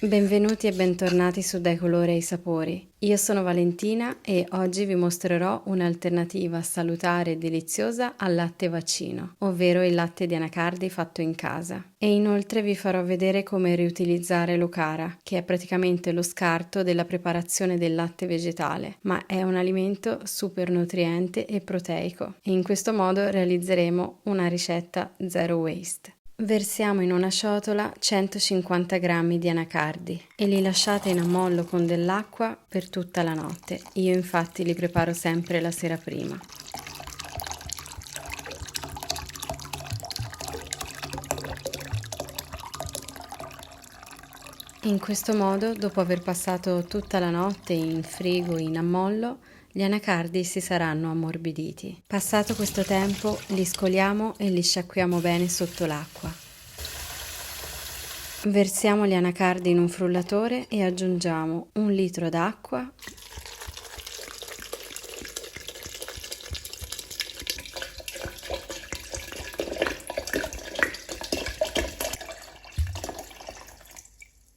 Benvenuti e bentornati su Dai colori ai sapori. Io sono Valentina e oggi vi mostrerò un'alternativa salutare e deliziosa al latte vaccino, ovvero il latte di anacardi fatto in casa. E inoltre vi farò vedere come riutilizzare l'ocara, che è praticamente lo scarto della preparazione del latte vegetale, ma è un alimento super nutriente e proteico. E in questo modo realizzeremo una ricetta zero waste. Versiamo in una ciotola 150 g di anacardi e li lasciate in ammollo con dell'acqua per tutta la notte. Io infatti li preparo sempre la sera prima. In questo modo, dopo aver passato tutta la notte in frigo in ammollo, gli anacardi si saranno ammorbiditi. Passato questo tempo, li scoliamo e li sciacquiamo bene sotto l'acqua. Versiamo gli anacardi in un frullatore e aggiungiamo 1 litro d'acqua,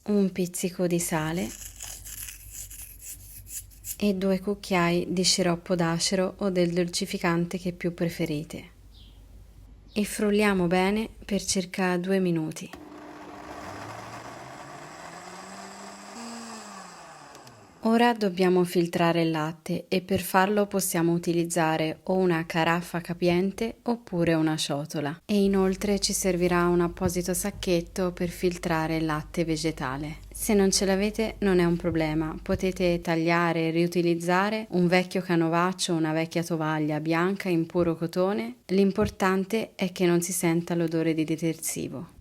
un pizzico di sale e 2 cucchiai di sciroppo d'acero o del dolcificante che più preferite. E frulliamo bene per circa 2 minuti. Ora dobbiamo filtrare il latte e per farlo possiamo utilizzare o una caraffa capiente oppure una ciotola. E inoltre ci servirà un apposito sacchetto per filtrare il latte vegetale. Se non ce l'avete non è un problema, potete tagliare e riutilizzare un vecchio canovaccio o una vecchia tovaglia bianca in puro cotone. L'importante è che non si senta l'odore di detersivo.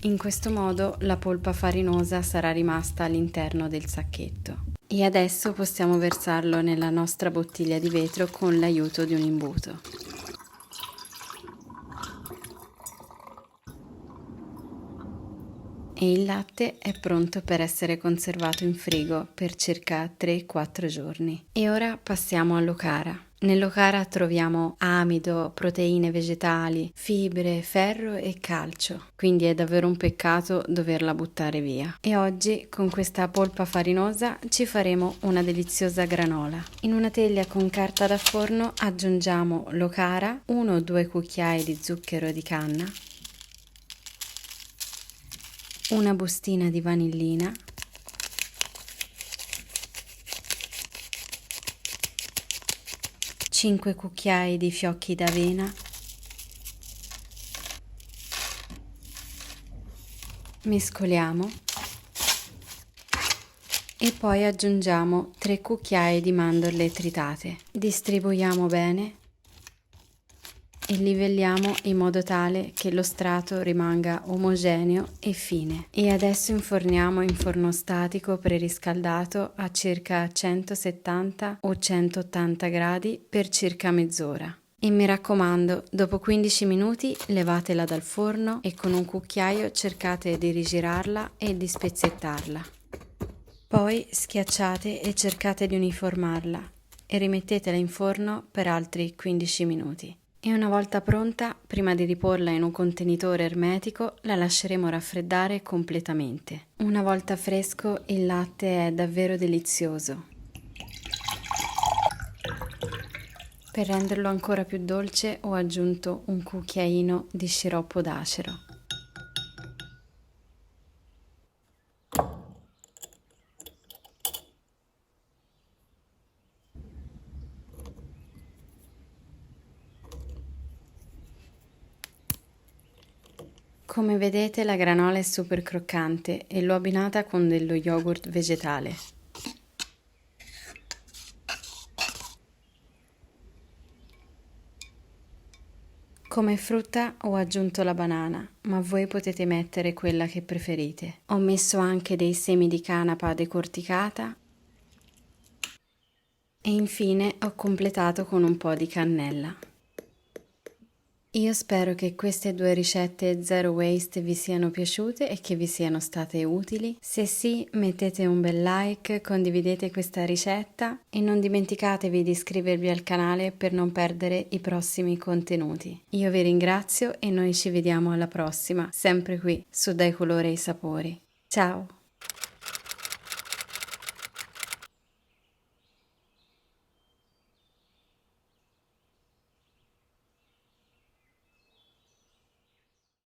In questo modo la polpa farinosa sarà rimasta all'interno del sacchetto. E adesso possiamo versarlo nella nostra bottiglia di vetro con l'aiuto di un imbuto. E il latte è pronto per essere conservato in frigo per circa 3-4 giorni. E ora passiamo all'ocara. Nell'ocara troviamo amido, proteine vegetali, fibre, ferro e calcio, quindi è davvero un peccato doverla buttare via. E oggi con questa polpa farinosa ci faremo una deliziosa granola. In una teglia con carta da forno aggiungiamo l'ocara, 1-2 cucchiai di zucchero di canna, una bustina di vanillina, cinque cucchiai di fiocchi d'avena, mescoliamo e poi aggiungiamo 3 cucchiai di mandorle tritate. Distribuiamo bene e livelliamo in modo tale che lo strato rimanga omogeneo e fine. E adesso inforniamo in forno statico preriscaldato a circa 170 o 180 gradi per circa mezz'ora. E mi raccomando, dopo 15 minuti levatela dal forno e con un cucchiaio cercate di rigirarla e di spezzettarla. Poi schiacciate e cercate di uniformarla e rimettetela in forno per altri 15 minuti. E una volta pronta, prima di riporla in un contenitore ermetico, la lasceremo raffreddare completamente. Una volta fresco, il latte è davvero delizioso. Per renderlo ancora più dolce ho aggiunto un cucchiaino di sciroppo d'acero. Come vedete la granola è super croccante e l'ho abbinata con dello yogurt vegetale. Come frutta ho aggiunto la banana, ma voi potete mettere quella che preferite. Ho messo anche dei semi di canapa decorticata e infine ho completato con un po' di cannella. Io spero che queste 2 ricette zero waste vi siano piaciute e che vi siano state utili. Se sì, mettete un bel like, condividete questa ricetta e non dimenticatevi di iscrivervi al canale per non perdere i prossimi contenuti. Io vi ringrazio e noi ci vediamo alla prossima, sempre qui su Dai Colore ai Sapori. Ciao!